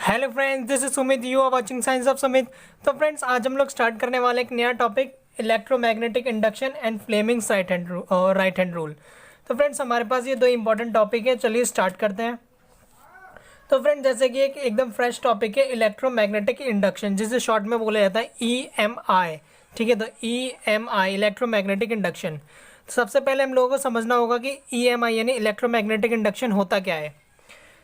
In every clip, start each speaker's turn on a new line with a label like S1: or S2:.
S1: Hello friends, this is Sumit. You are watching science of Sumit. तो friends, आज हम लोग स्टार्ट करने वाले एक नया topic, electromagnetic induction and Fleming's right hand rule. तो फ्रेंड्स, हमारे पास ये दो इंपॉर्टेंट टॉपिक है। चलिए स्टार्ट करते हैं। तो फ्रेंड्स, जैसे कि एक एकदम फ्रेश टॉपिक है इलेक्ट्रोमैग्नेटिक इंडक्शन, जिसे शॉर्ट में बोला जाता है EMI। ठीक है, तो EMI इलेक्ट्रोमैग्नेटिक इंडक्शन। सबसे पहले हम लोगों को समझना होगा कि EMI यानी इलेक्ट्रोमैग्नेटिक इंडक्शन होता क्या है।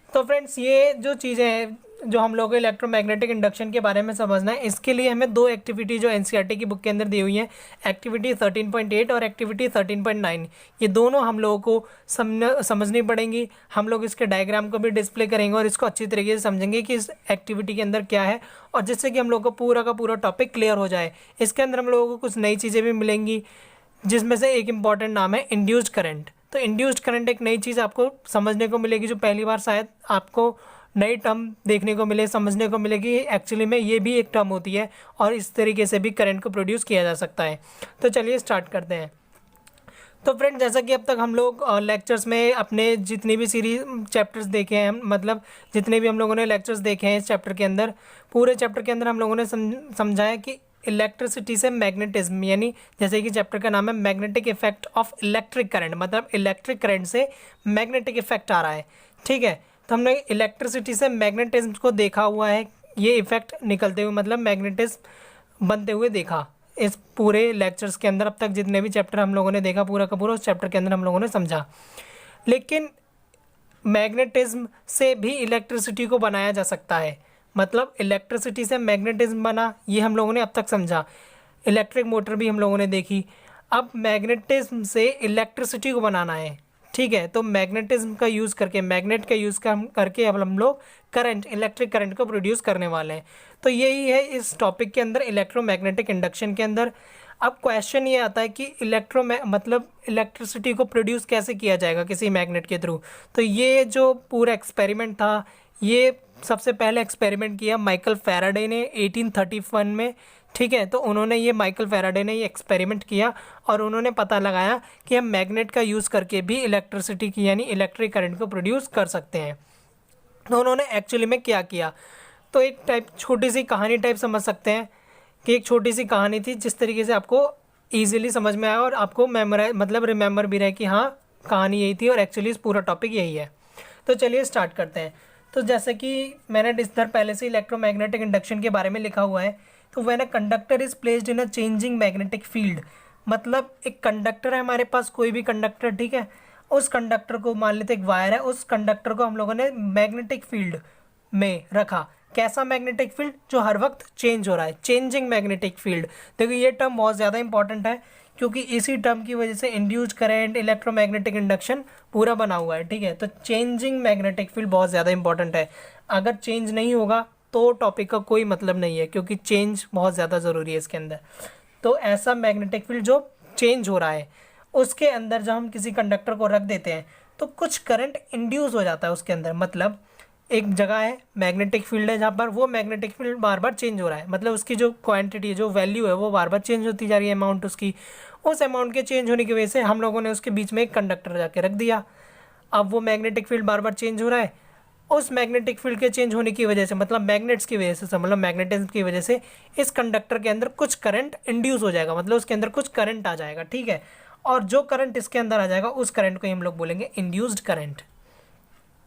S1: तो फ्रेंड्स, ये जो चीज़ें हैं जो हम लोग को इलेक्ट्रोमैग्नेटिक इंडक्शन के बारे में समझना है, इसके लिए हमें दो एक्टिविटी जो एनसीईआरटी की बुक के अंदर दी हुई है, एक्टिविटी 13.8 और एक्टिविटी 13.9, ये दोनों हम लोगों को समझनी पड़ेंगी। हम लोग इसके डायग्राम को भी डिस्प्ले करेंगे और इसको अच्छी तरीके से समझेंगे कि इस एक्टिविटी के अंदर क्या है, और जिससे कि हम लोग को पूरा का पूरा टॉपिक क्लियर हो जाए। इसके अंदर हम लोगों को कुछ नई चीज़ें भी मिलेंगी, जिसमें से एक इम्पॉर्टेंट नाम है इंड्यूस्ड करंट। तो इंड्यूस्ड करंट एक नई चीज़ आपको समझने को मिलेगी, जो पहली बार शायद आपको नई टर्म देखने को मिले, समझने को मिलेगी। एक्चुअली में ये भी एक टर्म होती है और इस तरीके से भी करंट को प्रोड्यूस किया जा सकता है। तो चलिए स्टार्ट करते हैं। तो फ्रेंड, जैसा कि अब तक हम लोग लेक्चर्स में अपने जितनी भी सीरीज चैप्टर्स देखे हैं, मतलब जितने भी हम लोगों ने लेक्चर्स देखे हैं इस चैप्टर के अंदर, पूरे चैप्टर के अंदर हम लोगों ने समझाया कि इलेक्ट्रिसिटी से मैग्नेटिज्म, यानी जैसे कि चैप्टर का नाम है magnetic effect of electric current, मतलब इलेक्ट्रिक करंट से मैग्नेटिक इफेक्ट आ रहा है। ठीक है, तो हमने इलेक्ट्रिसिटी से मैग्नेटिज्म को देखा हुआ है, ये इफेक्ट निकलते हुए, मतलब मैग्नेटिज्म बनते हुए देखा इस पूरे लेक्चर्स के अंदर। अब तक जितने भी चैप्टर हम लोगों ने देखा, पूरा का पूरा उस चैप्टर के अंदर हम लोगों ने समझा। लेकिन मैग्नेटिज्म से भी इलेक्ट्रिसिटी को बनाया जा सकता है, मतलब इलेक्ट्रिसिटी से मैग्नेटिज्म बना, ये हम लोगों ने अब तक समझा। इलेक्ट्रिक मोटर भी हम लोगों ने देखी। अब मैग्नेटिज्म से इलेक्ट्रिसिटी को बनाना है। ठीक है, तो मैग्नेटिज्म का यूज़ करके, मैग्नेट का यूज़ करके अब हम लोग करंट, इलेक्ट्रिक करंट को प्रोड्यूस करने वाले हैं। तो यही है इस टॉपिक के अंदर, इलेक्ट्रोमैग्नेटिक इंडक्शन के अंदर। अब क्वेश्चन ये आता है कि मतलब इलेक्ट्रिसिटी को प्रोड्यूस कैसे किया जाएगा किसी मैग्नेट के थ्रू। तो ये जो पूरा एक्सपेरिमेंट था, ये सबसे पहले एक्सपेरिमेंट किया माइकल फैराडे ने 1831 में। ठीक है, तो उन्होंने ये माइकल फैराडे ने ये एक्सपेरिमेंट किया और उन्होंने पता लगाया कि हम मैग्नेट का यूज़ करके भी इलेक्ट्रिसिटी की, यानी इलेक्ट्रिक करंट को प्रोड्यूस कर सकते हैं। तो उन्होंने एक्चुअली में क्या किया, तो एक टाइप छोटी सी कहानी टाइप समझ सकते हैं कि एक छोटी सी कहानी थी, जिस तरीके से आपको ईजिली समझ में आया और आपको मेमोराइज, मतलब रिमेंबर भी रहे कि हाँ, कहानी यही थी और एक्चुअली इस पूरा टॉपिक यही है। तो चलिए स्टार्ट करते हैं। तो जैसे कि मैंने इधर पहले से इलेक्ट्रोमैग्नेटिक इंडक्शन के बारे में लिखा हुआ है, तो when a conductor is placed in a changing magnetic field, मतलब एक कंडक्टर है हमारे पास, कोई भी कंडक्टर। ठीक है, उस कंडक्टर को मान लेते एक वायर है, उस कंडक्टर को हम लोगों ने मैग्नेटिक फील्ड में रखा। कैसा मैग्नेटिक फील्ड? जो हर वक्त चेंज हो रहा है, चेंजिंग मैग्नेटिक फील्ड। देखो, ये टर्म बहुत ज़्यादा इंपॉर्टेंट है, क्योंकि इसी टर्म की वजह से इंड्यूस्ड करंट, इलेक्ट्रोमैग्नेटिक इंडक्शन पूरा बना हुआ है। ठीक है, तो चेंजिंग मैग्नेटिक फील्ड बहुत ज़्यादा इंपॉर्टेंट है। अगर चेंज नहीं होगा तो टॉपिक का कोई मतलब नहीं है, क्योंकि चेंज बहुत ज़्यादा ज़रूरी है इसके अंदर। तो ऐसा मैग्नेटिक फील्ड जो चेंज हो रहा है, उसके अंदर जब हम किसी कंडक्टर को रख देते हैं तो कुछ करंट इंड्यूस हो जाता है उसके अंदर। मतलब एक जगह है, मैग्नेटिक फील्ड है, जहाँ पर वो मैग्नेटिक फील्ड बार बार चेंज हो रहा है, मतलब उसकी जो क्वांटिटी, जो वैल्यू है, वो बार बार चेंज होती जा रही है, अमाउंट उसकी। उस अमाउंट के चेंज होने की वजह से हम लोगों ने उसके बीच में एक कंडक्टर जाके रख दिया। अब वो मैग्नेटिक फील्ड बार बार चेंज हो रहा है, उस मैग्नेटिक फील्ड के चेंज होने की वजह से, मतलब मैग्नेट्स की वजह से, मतलब मैग्नेटिज्म की वजह से इस कंडक्टर के अंदर कुछ करंट इंड्यूस हो जाएगा, मतलब उसके अंदर कुछ करंट आ जाएगा। ठीक है, और जो करंट इसके अंदर आ जाएगा, उस करंट को हम लोग बोलेंगे इंड्यूस्ड करंट।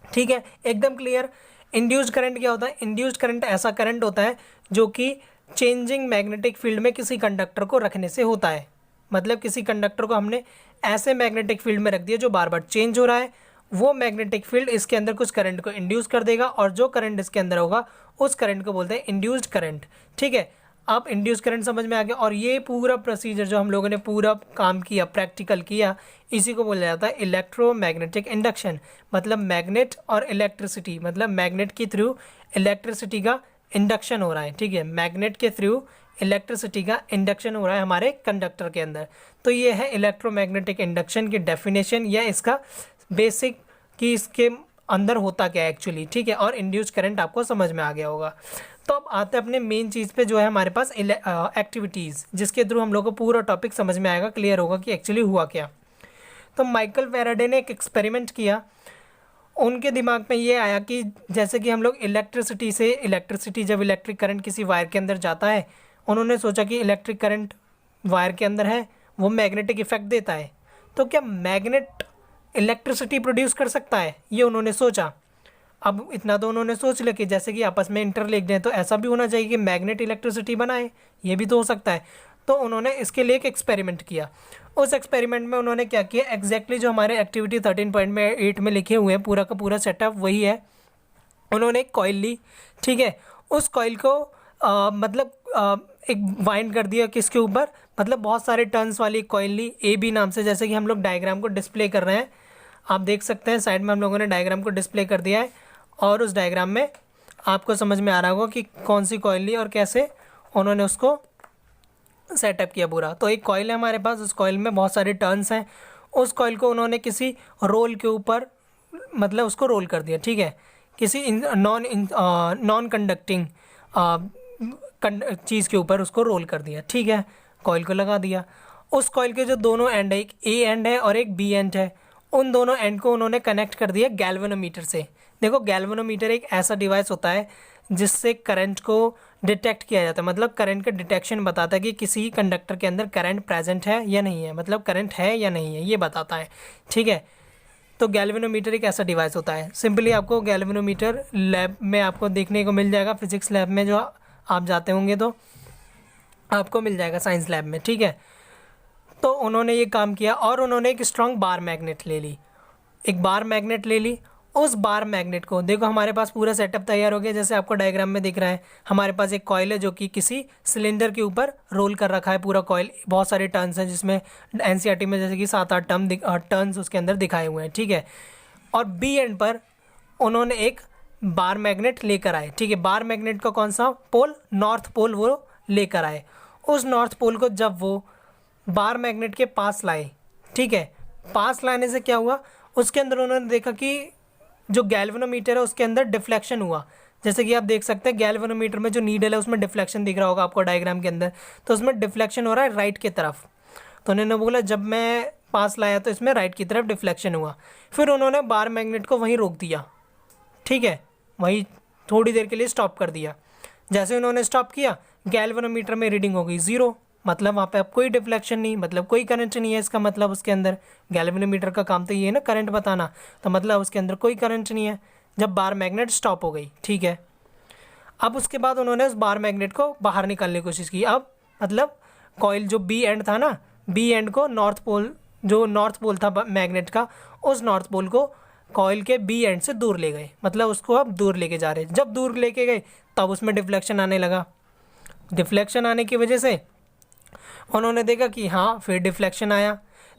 S1: ठीक है, एकदम क्लियर। इंड्यूस्ड करंट क्या होता है? इंड्यूस्ड करंट ऐसा करंट होता है जो कि चेंजिंग मैग्नेटिक फील्ड में किसी कंडक्टर को रखने से होता है। मतलब किसी कंडक्टर को हमने ऐसे मैग्नेटिक फील्ड में रख दिया जो बार बार चेंज हो रहा है, वो मैग्नेटिक फील्ड इसके अंदर कुछ करंट को इंड्यूस कर देगा, और जो करंट इसके अंदर होगा उस करंट को बोलते हैं इंड्यूस्ड करंट। ठीक है, अब इंड्यूस करंट समझ में आ गया। और ये पूरा प्रोसीजर जो हम लोगों ने पूरा काम किया, प्रैक्टिकल किया, इसी को बोला जाता है इलेक्ट्रोमैग्नेटिक इंडक्शन। मतलब मैग्नेट और इलेक्ट्रिसिटी, मतलब मैग्नेट के थ्रू इलेक्ट्रिसिटी का इंडक्शन हो रहा है। ठीक है, मैग्नेट के थ्रू इलेक्ट्रिसिटी का इंडक्शन हो रहा है हमारे कंडक्टर के अंदर। तो ये है इलेक्ट्रोमैग्नेटिक इंडक्शन की डेफिनेशन, या इसका बेसिक कि इसके अंदर होता क्या है एक्चुअली। ठीक है, और इंड्यूस करंट आपको समझ में आ गया होगा। तो अब आते हैं अपने मेन चीज़ पे, जो है हमारे पास एक्टिविटीज़, जिसके थ्रू हम लोग को पूरा टॉपिक समझ में आएगा, क्लियर होगा कि एक्चुअली हुआ क्या। तो माइकल फैराडे ने एक एक्सपेरिमेंट किया। उनके दिमाग में ये आया कि जैसे कि हम लोग इलेक्ट्रिसिटी जब इलेक्ट्रिक करंट किसी वायर के अंदर जाता है, उन्होंने सोचा कि इलेक्ट्रिक करंट वायर के अंदर है, वो मैग्नेटिक इफेक्ट देता है, तो क्या मैग्नेट इलेक्ट्रिसिटी प्रोड्यूस कर सकता है, ये उन्होंने सोचा। अब इतना तो उन्होंने सोच लिया कि जैसे कि आपस में इंटरलिंक्ड हैं तो ऐसा भी होना चाहिए कि मैग्नेट इलेक्ट्रिसिटी बनाए, ये भी तो हो सकता है। तो उन्होंने इसके लिए एक एक्सपेरिमेंट किया। उस एक्सपेरिमेंट में उन्होंने क्या किया, एग्जैक्टली जो हमारे एक्टिविटी 13.8 में लिखे हुए हैं पूरा का पूरा सेटअप वही है। उन्होंने एक कॉइल ली, ठीक है, उस कॉइल को एक वाइंड कर दिया किसके ऊपर, मतलब बहुत सारे टर्न्स वाली कॉइल ली ए बी नाम से, जैसे कि हम लोग डायग्राम को डिस्प्ले कर रहे हैं, आप देख सकते हैं साइड में हम लोगों ने डायग्राम को डिस्प्ले कर दिया है। और उस डायग्राम में आपको समझ में आ रहा होगा कि कौन सी कॉइल ली और कैसे उन्होंने उसको सेटअप किया पूरा। तो एक कॉइल है हमारे पास, उस कॉइल में बहुत सारे टर्न्स हैं, उस कॉइल को उन्होंने किसी रोल के ऊपर मतलब उसको रोल कर दिया, ठीक है, किसी नॉन कंडक्टिंग चीज़ के ऊपर उसको रोल कर दिया, ठीक है, कॉइल को लगा दिया। उस कॉइल के जो दोनों एंड है, एक ए एंड है और एक बी एंड है, उन दोनों एंड को उन्होंने कनेक्ट कर दिया गैल्वेनोमीटर से। देखो गैल्वेनोमीटर एक ऐसा डिवाइस होता है जिससे करंट को डिटेक्ट किया जाता है, मतलब करंट का डिटेक्शन बताता है कि किसी कंडक्टर के अंदर करंट प्रेजेंट है या नहीं है, मतलब करंट है या नहीं है ये बताता है, ठीक है। तो गैल्वेनोमीटर एक ऐसा डिवाइस होता है। सिंपली आपको गैल्वेनोमीटर लैब में आपको देखने को मिल जाएगा, फिजिक्स लैब में जो आप जाते होंगे तो आपको मिल जाएगा साइंस लैब में, ठीक है। तो उन्होंने ये काम किया और उन्होंने एक स्ट्रॉन्ग बार मैग्नेट ले ली, एक बार मैग्नेट ले ली। उस बार मैग्नेट को देखो हमारे पास पूरा सेटअप तैयार हो गया, जैसे आपको डायग्राम में दिख रहा है। हमारे पास एक कॉइल है जो कि किसी सिलेंडर के ऊपर रोल कर रखा है पूरा कॉइल, बहुत सारे टर्न्स हैं जिसमें एनसीईआरटी में जैसे कि 7-8 टर्न्स उसके अंदर दिखाए हुए हैं, ठीक है। और बी एंड पर उन्होंने एक बार मैग्नेट लेकर आए, ठीक है। बार मैग्नेट का कौन सा पोल, नॉर्थ पोल वो लेकर आए। उस नॉर्थ पोल को जब वो बार मैग्नेट के पास लाए, ठीक है, पास लाने से क्या हुआ, उसके अंदर उन्होंने देखा कि जो गैल्वेनोमीटर है उसके अंदर डिफ्लेक्शन हुआ। जैसे कि आप देख सकते हैं गैल्वेनोमीटर में जो नीडल है उसमें डिफ्लेक्शन दिख रहा होगा आपको डायग्राम के अंदर, तो उसमें डिफ्लेक्शन हो रहा है राइट की तरफ। तो उन्होंने बोला जब मैं पास लाया तो इसमें राइट की तरफ डिफ्लेक्शन हुआ। फिर उन्होंने बार मैग्नेट को वहीं रोक दिया, ठीक है, वहीं थोड़ी देर के लिए स्टॉप कर दिया। जैसे उन्होंने स्टॉप किया गैल्वेनोमीटर में रीडिंग हो गई 0, मतलब वहाँ पे अब कोई डिफ्लेक्शन नहीं, मतलब कोई करंट नहीं है। इसका मतलब उसके अंदर गैल्वेनोमीटर का काम तो ये है ना करंट बताना, तो मतलब उसके अंदर कोई करंट नहीं है जब बार मैग्नेट स्टॉप हो गई, ठीक है। अब उसके बाद उन्होंने उस बार मैग्नेट को बाहर निकालने की कोशिश की। अब मतलब कॉइल जो बी एंड था ना, बी एंड को नॉर्थ पोल, जो नॉर्थ पोल था मैग्नेट का, उस नॉर्थ पोल को कॉइल के बी एंड से दूर ले गए, मतलब उसको अब दूर लेके जा रहे हैं। जब दूर लेके गए तब उसमें डिफ्लेक्शन आने लगा। डिफ्लेक्शन आने की वजह से उन्होंने देखा कि हाँ फिर डिफ्लेक्शन आया,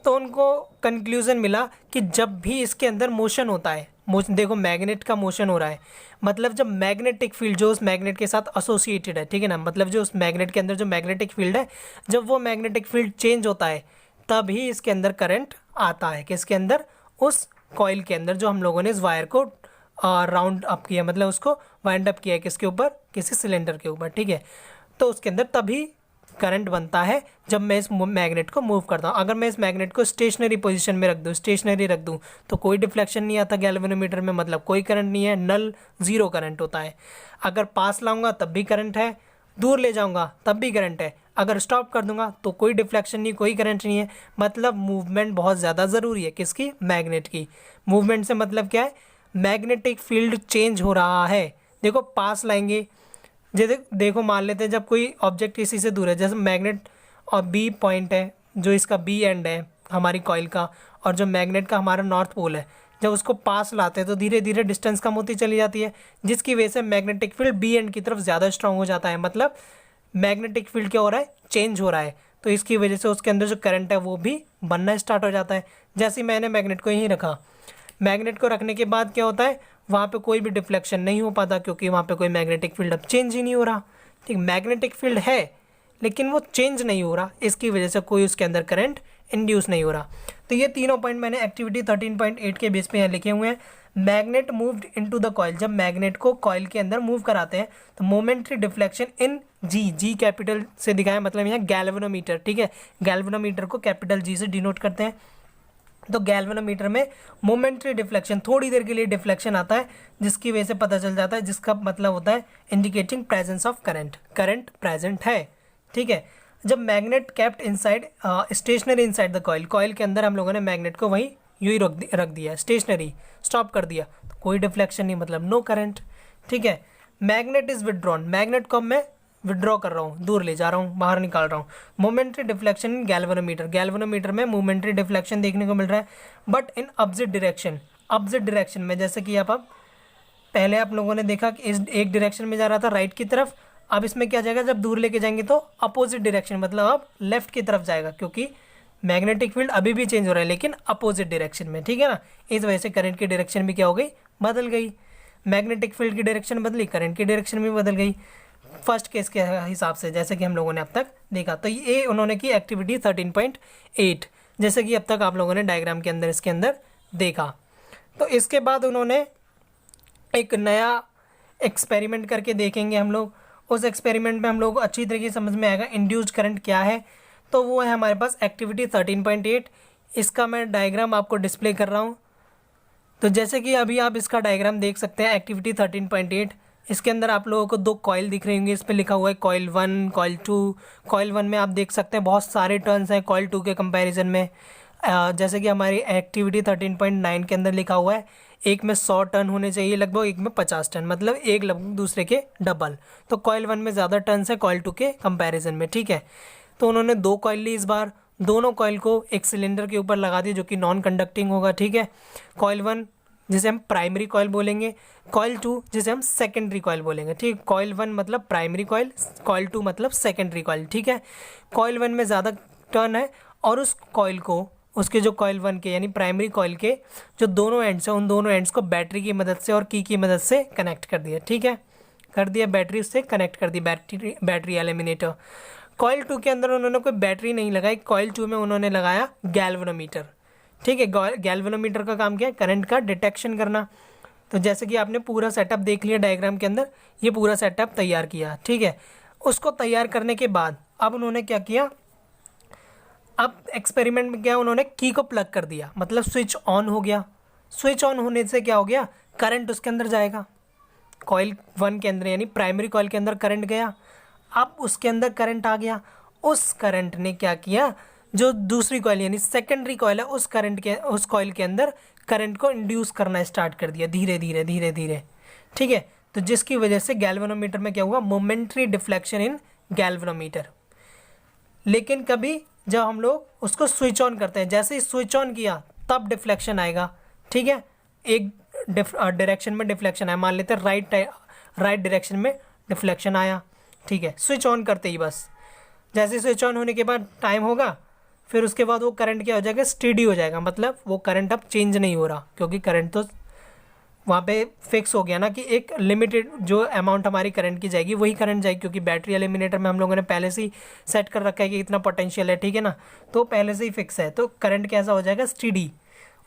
S1: तो उनको कंक्लूज़न मिला कि जब भी इसके अंदर मोशन होता है, देखो मैग्नेट का मोशन हो रहा है, मतलब जब मैग्नेटिक फील्ड जो उस मैग्नेट के साथ एसोसिएटेड है, ठीक है ना, मतलब जो उस मैग्नेट के अंदर जो मैग्नेटिक फील्ड है, जब वो मैग्नेटिक फील्ड चेंज होता है तभी इसके अंदर करंट आता है। किसके अंदर, उस कॉइल के अंदर जो हम लोगों ने इस वायर को राउंड अप किया, मतलब उसको वाइंड अप किया किसके ऊपर, किसी सिलेंडर के ऊपर, ठीक है। तो उसके अंदर तभी करंट बनता है जब मैं इस मैग्नेट को मूव करता हूँ। अगर मैं इस मैग्नेट को स्टेशनरी पोजीशन में स्टेशनरी रख दूँ तो कोई डिफ्लेक्शन नहीं आता गैल्वेनोमीटर में, मतलब कोई करंट नहीं है, नल 0 करंट होता है। अगर पास लाऊंगा तब भी करंट है, दूर ले जाऊंगा तब भी करंट है, अगर स्टॉप कर दूंगा तो कोई डिफ्लेक्शन नहीं, कोई करंट नहीं है। मतलब मूवमेंट बहुत ज़्यादा ज़रूरी है, किसकी, मैग्नेट की। मूवमेंट से मतलब क्या है, मैग्नेटिक फील्ड चेंज हो रहा है। देखो पास लाएंगे, जैसे देखो मान लेते हैं जब कोई ऑब्जेक्ट इसी से दूर है, जैसे मैग्नेट और बी पॉइंट है, जो इसका बी एंड है हमारी कॉइल का, और जो मैग्नेट का हमारा नॉर्थ पोल है, जब उसको पास लाते हैं तो धीरे धीरे डिस्टेंस कम होती चली जाती है, जिसकी वजह से मैग्नेटिक फील्ड बी एंड की तरफ ज़्यादा स्ट्रांग हो जाता है। मतलब मैग्नेटिक फील्ड क्या हो रहा है, चेंज हो रहा है, तो इसकी वजह से उसके अंदर जो करंट है वो भी बनना स्टार्ट हो जाता है। जैसे ही मैंने मैग्नेट को यहीं रखा, मैग्नेट को रखने के बाद क्या होता है, वहाँ पे कोई भी डिफ्लेक्शन नहीं हो पाता, क्योंकि वहाँ पे कोई मैग्नेटिक फील्ड अब चेंज ही नहीं हो रहा। ठीक, मैग्नेटिक फील्ड है लेकिन वो चेंज नहीं हो रहा, इसकी वजह से कोई उसके अंदर करंट इंड्यूस नहीं हो रहा। तो ये तीनों पॉइंट मैंने एक्टिविटी 13.8 के बेस पे यहाँ लिखे हुए हैं। Magnet moved into the coil, जब मैग्नेट को कॉइल के अंदर मूव कराते हैं तो momentary deflection in G capital से दिखाया, मतलब यहाँ गैल्वेनोमीटर, ठीक है, गैल्वेनोमीटर को कैपिटल जी से डिनोट करते हैं। तो गैल्वेनोमीटर में मोमेंट्री डिफ्लेक्शन, थोड़ी देर के लिए डिफ्लेक्शन आता है, जिसकी वजह से पता चल जाता है, जिसका मतलब होता है indicating presence of current, current present है। ठीक है, जब magnet kept inside stationary inside the coil, coil के अंदर हम लोगों ने मैग्नेट को वहीं यूं ही रख दिया, स्टेशनरी, स्टॉप कर दिया, तो कोई डिफ्लेक्शन नहीं, मतलब नो करंट। ठीक है, मैग्नेट इज विदड्रॉन, मैग्नेट को मैं विड्रॉ कर रहा हूँ, दूर ले जा रहा हूँ, बाहर निकाल रहा हूँ। मोमेंट्री डिफ्लेक्शन इन गैल्वेनोमीटर, गैल्वेनोमीटर में मोमेंट्री डिफ्लेक्शन देखने को मिल रहा है, but in opposite direction, opposite direction में, जैसे कि आप पहले आप लोगों ने देखा कि इस एक डायरेक्शन में जा रहा था राइट की तरफ, अब इसमें क्या जाएगा, जब दूर लेके जाएंगे तो अपोजिट डायरेक्शन, मतलब अब लेफ्ट की तरफ जाएगा, क्योंकि मैग्नेटिक फील्ड अभी भी चेंज हो रहा है लेकिन अपोजिट डायरेक्शन में। ठीक है ना, इस वजह से करंट की डायरेक्शन भी क्या हो गई, बदल गई। मैग्नेटिक फील्ड की डायरेक्शन बदली, करंट की डायरेक्शन भी बदल गई फर्स्ट केस के हिसाब से, जैसे कि हम लोगों ने अब तक देखा। तो ये उन्होंने की एक्टिविटी 13.8, जैसे कि अब तक आप लोगों ने डायग्राम के अंदर इसके अंदर देखा। तो इसके बाद उन्होंने एक नया एक्सपेरिमेंट करके देखेंगे हम लोग, उस एक्सपेरिमेंट में हम लोग को अच्छी तरीके से समझ में आएगा इंड्यूस्ड करंट क्या है। तो वो है हमारे पास एक्टिविटी 13.8, इसका मैं डायग्राम आपको डिस्प्ले कर रहा हूँ। तो जैसे कि अभी आप इसका डायग्राम देख सकते हैं, एक्टिविटी 13.8, इसके अंदर आप लोगों को दो कॉइल दिख रहे होंगे, इस पर लिखा हुआ है कॉइल 1, कॉइल 2। कॉइल 1 में आप देख सकते हैं बहुत सारे टर्न्स हैं कॉइल 2 के कंपैरिजन में। जैसे कि हमारी एक्टिविटी 13.9 के अंदर लिखा हुआ है, एक में 100 टर्न होने चाहिए लगभग, एक में 50 टर्न, मतलब एक लगभग दूसरे के डबल। तो कॉइल 1 में ज़्यादा टर्न्स है कॉइल 2 के कंपैरिजन में। ठीक है, तो उन्होंने दो कॉइल ली इस बार, दोनों कॉइल को एक सिलेंडर के ऊपर लगा दिया जो कि नॉन कंडक्टिंग होगा। ठीक है, कॉइल 1 जिसे हम प्राइमरी कॉइल बोलेंगे, कॉइल 2 जिसे हम सेकेंडरी कॉइल बोलेंगे। ठीक, कॉइल 1 मतलब प्राइमरी कॉइल, कॉइल 2 मतलब सेकेंडरी कॉइल। ठीक है, कॉइल 1 में ज़्यादा टर्न है और उस कॉइल को, उसके जो कॉइल 1 के यानी प्राइमरी कॉइल के जो दोनों एंड्स हैं, उन दोनों एंड्स को बैटरी की मदद से और की मदद से कनेक्ट कर दिया। ठीक है, कर दिया, बैटरी उससे कनेक्ट कर दी, बैटरी एलिमिनेटर। कॉइल 2 के अंदर उन्होंने कोई बैटरी नहीं लगाई, कॉइल 2 में उन्होंने लगाया गैल्वेनोमीटर। ठीक है, गैल्वेनोमीटर का काम क्या है, करंट का डिटेक्शन करना। तो जैसे कि आपने पूरा सेटअप देख लिया डायग्राम के अंदर, ये पूरा सेटअप तैयार किया। ठीक है, उसको तैयार करने के बाद अब उन्होंने क्या किया, अब एक्सपेरिमेंट में क्या, उन्होंने की को प्लग कर दिया, मतलब स्विच ऑन हो गया। स्विच ऑन होने से क्या हो गया, करंट उसके अंदर जाएगा, कॉइल 1 के अंदर यानी प्राइमरी कॉइल के अंदर करंट गया। अब उसके अंदर करंट आ गया, उस करंट ने क्या किया, जो दूसरी कॉइल यानी सेकेंडरी कॉइल है उस कॉइल के अंदर करंट को इंड्यूस करना स्टार्ट कर दिया, धीरे धीरे धीरे धीरे। ठीक है, तो जिसकी वजह से गैल्वेनोमीटर में क्या हुआ, मोमेंट्री डिफ्लेक्शन इन गैल्वेनोमीटर। लेकिन कभी जब हम लोग उसको स्विच ऑन करते हैं, जैसे ही स्विच ऑन किया तब डिफ्लेक्शन आएगा। ठीक है, एक डायरेक्शन में डिफ्लेक्शन आया, मान लेते हैं राइट डायरेक्शन में डिफ्लेक्शन आया। ठीक है, स्विच ऑन करते ही बस, जैसे स्विच ऑन होने के बाद टाइम होगा, फिर उसके बाद वो करंट क्या हो जाएगा, स्टेडी हो जाएगा, मतलब वो करंट अब चेंज नहीं हो रहा, क्योंकि करंट तो वहाँ पे फिक्स हो गया ना कि एक लिमिटेड जो अमाउंट हमारी करंट की जाएगी वही करंट जाएगी, क्योंकि बैटरी एलिमिनेटर में हम लोगों ने पहले से ही सेट कर रखा है कि इतना पोटेंशियल है। ठीक है ना, तो पहले से ही फिक्स है, तो करंट कैसा हो जाएगा, स्टेडी,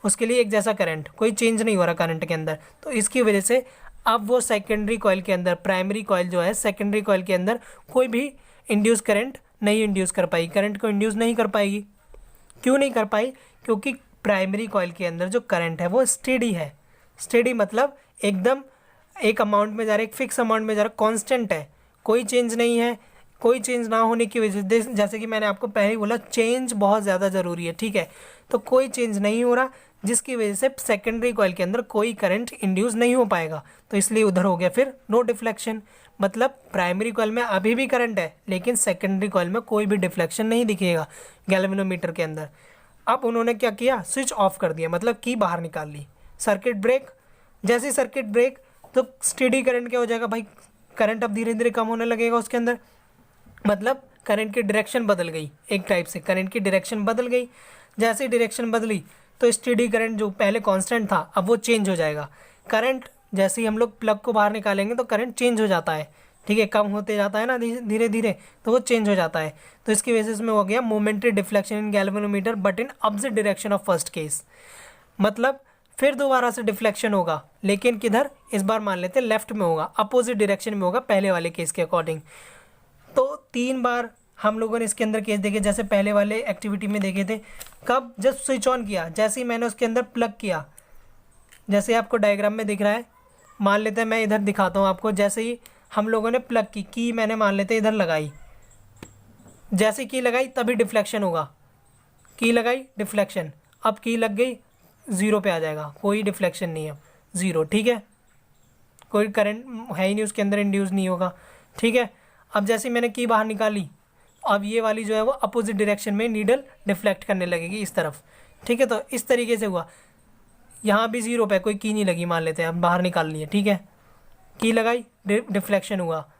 S1: उसके लिए एक जैसा करंट, कोई चेंज नहीं हो रहा करंट के अंदर। तो इसकी वजह से अब वो सेकेंडरी कॉइल के अंदर, प्राइमरी कॉइल जो है सेकेंडरी कॉइल के अंदर कोई भी इंड्यूस करंट नहीं इंड्यूस कर पाई, करंट को इंड्यूस नहीं कर पाएगी। क्यों नहीं कर पाई, क्योंकि प्राइमरी कॉइल के अंदर जो करंट है वो स्टेडी है। स्टेडी मतलब एकदम एक अमाउंट में जा रहा है, एक फिक्स अमाउंट में जा रहा है, कांस्टेंट है, कोई चेंज नहीं है। कोई चेंज ना होने की वजह से, जैसे कि मैंने आपको पहले ही बोला, चेंज बहुत ज़्यादा ज़रूरी है। ठीक है, तो कोई चेंज नहीं हो रहा, जिसकी वजह से सेकेंडरी कॉइल के अंदर कोई करंट इंड्यूस नहीं हो पाएगा, तो इसलिए उधर हो गया फिर नो डिफ्लेक्शन। मतलब प्राइमरी कॉइल में अभी भी करंट है, लेकिन सेकेंडरी कॉइल में कोई भी डिफ्लेक्शन नहीं दिखेगा गैल्वेनोमीटर के अंदर। अब उन्होंने क्या किया, स्विच ऑफ कर दिया, मतलब की बाहर निकाल ली। सर्किट ब्रेक, जैसे सर्किट ब्रेक तो स्टेडी करंट क्या हो जाएगा भाई, करंट अब धीरे धीरे कम होने लगेगा उसके अंदर, मतलब करंट की डायरेक्शन बदल गई, एक टाइप से करंट की डायरेक्शन बदल गई। जैसे ही डायरेक्शन बदली तो स्टेडी करंट जो पहले कांस्टेंट था अब वो चेंज हो जाएगा। करंट जैसे ही हम लोग प्लग को बाहर निकालेंगे तो करंट चेंज हो जाता है। ठीक है, कम होते जाता है ना धीरे धीरे, तो वो चेंज हो जाता है। तो इसकी वजह से इसमें हो गया momentary deflection in galvanometer but in opposite direction of first case, मतलब फिर दोबारा से डिफ्लेक्शन होगा, लेकिन किधर, इस बार मान लेते हैं लेफ्ट में होगा, अपोजिट डायरेक्शन में होगा पहले वाले केस के अकॉर्डिंग। तो 3 बार हम लोगों ने इसके अंदर केस देखे, जैसे पहले वाले एक्टिविटी में देखे थे, कब जब स्विच ऑन किया, जैसे ही मैंने उसके अंदर प्लग किया, जैसे आपको डायग्राम में दिख रहा है, मान लेते हैं मैं इधर दिखाता हूँ आपको, जैसे ही हम लोगों ने प्लग की मैंने मान लेते हैं इधर लगाई, जैसे की लगाई तभी डिफ्लेक्शन होगा, की लगाई डिफ्लेक्शन, अब की लग गई 0 पे आ जाएगा, कोई डिफ्लेक्शन नहीं है, 0, ठीक है, कोई करंट है ही नहीं उसके अंदर, इंड्यूस नहीं होगा, ठीक है। अब जैसे मैंने की बाहर निकाली, अब ये वाली जो है वो अपोजिट डायरेक्शन में नीडल डिफ्लेक्ट करने लगेगी इस तरफ, ठीक है। तो इस तरीके से हुआ, यहाँ भी 0 पे कोई की नहीं लगी, मान लेते हैं, अब बाहर निकाल लिए, ठीक है, की लगाई डिफ्लेक्शन हुआ,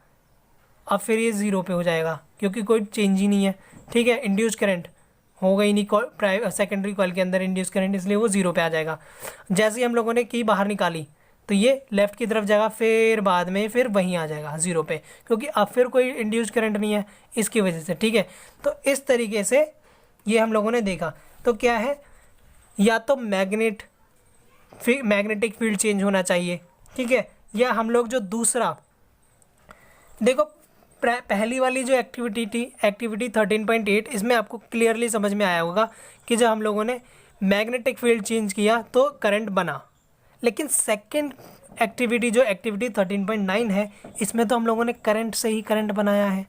S1: अब फिर ये 0 पे हो जाएगा क्योंकि कोई चेंज ही नहीं है, ठीक है। इंड्यूस करंट होगा ही नहीं सेकेंडरी कॉइल के अंदर इंड्यूस करंट, इसलिए वो 0 पे आ जाएगा। जैसे ही हम लोगों ने की बाहर निकाली तो ये लेफ़्ट की तरफ जाएगा, फिर बाद में फिर वहीं आ जाएगा 0 पे, क्योंकि अब फिर कोई इंड्यूस करंट नहीं है इसकी वजह से, ठीक है। तो इस तरीके से ये हम लोगों ने देखा। तो क्या है, या तो मैग्नेटिक फील्ड चेंज होना चाहिए, ठीक है, या हम लोग जो दूसरा देखो, पहली वाली जो एक्टिविटी थी, एक्टिविटी 13.8, इसमें आपको क्लियरली समझ में आया होगा कि जब हम लोगों ने मैग्नेटिक फील्ड चेंज किया तो करंट बना। लेकिन सेकंड एक्टिविटी जो एक्टिविटी 13.9 है, इसमें तो हम लोगों ने करंट से ही करंट बनाया है,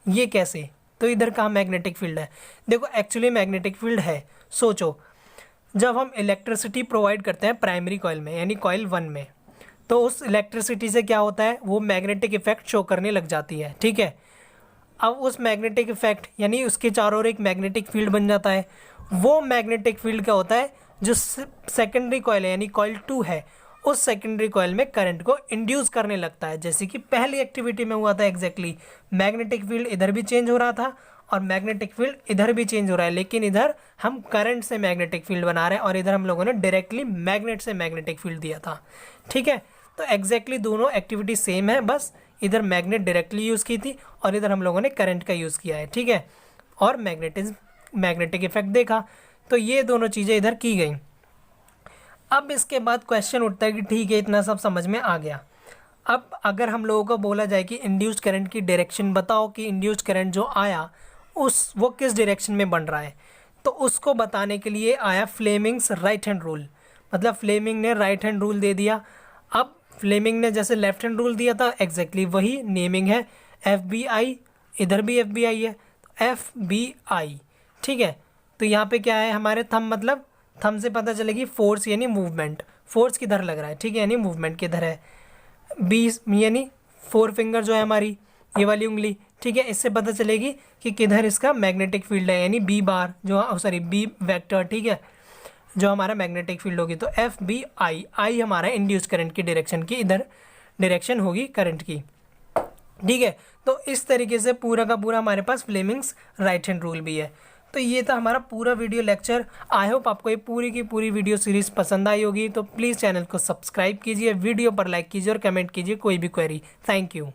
S1: ये कैसे? तो इधर कहाँ मैग्नेटिक फील्ड है? देखो एक्चुअली मैग्नेटिक फील्ड है, सोचो, जब हम इलेक्ट्रिसिटी प्रोवाइड करते हैं प्राइमरी कॉइल में यानी कॉइल 1 में, तो उस इलेक्ट्रिसिटी से क्या होता है, वो मैग्नेटिक इफेक्ट शो करने लग जाती है, ठीक है। अब उस मैग्नेटिक इफेक्ट यानी उसके चारों ओर एक मैग्नेटिक फील्ड बन जाता है। वो मैग्नेटिक फील्ड क्या होता है, जो सेकेंडरी कॉइल है यानी कॉइल 2 है, उस सेकेंडरी कॉइल में करंट को इंड्यूस करने लगता है, जैसे कि पहली एक्टिविटी में हुआ था एग्जैक्टली। मैग्नेटिक फील्ड इधर भी चेंज हो रहा था और मैग्नेटिक फील्ड इधर भी चेंज हो रहा है, लेकिन इधर हम करंट से मैग्नेटिक फील्ड बना रहे हैं और इधर हम लोगों ने डायरेक्टली मैग्नेट से मैग्नेटिक फील्ड दिया था, ठीक है। तो एग्जैक्टली दोनों एक्टिविटी सेम है, बस इधर मैग्नेट डायरेक्टली यूज़ की थी और इधर हम लोगों ने करंट का यूज़ किया है, ठीक है, और मैग्नेटिक इफेक्ट देखा। तो ये दोनों चीज़ें इधर की गई। अब इसके बाद क्वेश्चन उठता है कि ठीक है, इतना सब समझ में आ गया। अब अगर हम लोगों को बोला जाए कि इंड्यूस्ड करंट की डायरेक्शन बताओ कि इंड्यूस्ड करंट जो आया वो किस डायरेक्शन में बन रहा है, तो उसको बताने के लिए आया फ्लेमिंग्स राइट हैंड रूल। मतलब फ्लेमिंग ने राइट हैंड रूल दे दिया। अब फ्लेमिंग ने जैसे लेफ्ट हैंड रूल दिया था, एग्जैक्टली वही नेमिंग है, FBI, इधर भी FBI है, FBI, ठीक है। तो यहाँ पे क्या है, हमारे थंब, मतलब थंब से पता चलेगी फोर्स यानी मूवमेंट, फोर्स किधर लग रहा है, ठीक है, यानी मूवमेंट किधर है। बी यानी 4 फिंगर जो है हमारी ये वाली उंगली, ठीक है, इससे पता चलेगी कि किधर इसका मैग्नेटिक फील्ड है, यानी B बार जो सॉरी B वेक्टर, ठीक है, जो हमारा मैग्नेटिक फील्ड होगी। तो FBI, आई हमारा इंड्यूस करंट की डायरेक्शन की इधर डायरेक्शन होगी करंट की, ठीक है। तो इस तरीके से पूरा का पूरा हमारे पास फ्लेमिंग्स राइट हैंड रूल भी है। तो ये था हमारा पूरा वीडियो लेक्चर। आई होप आपको ये पूरी की पूरी वीडियो सीरीज़ पसंद आई होगी। तो प्लीज़ चैनल को सब्सक्राइब कीजिए, वीडियो पर लाइक कीजिए और कमेंट कीजिए कोई भी क्वेरी। Thank you.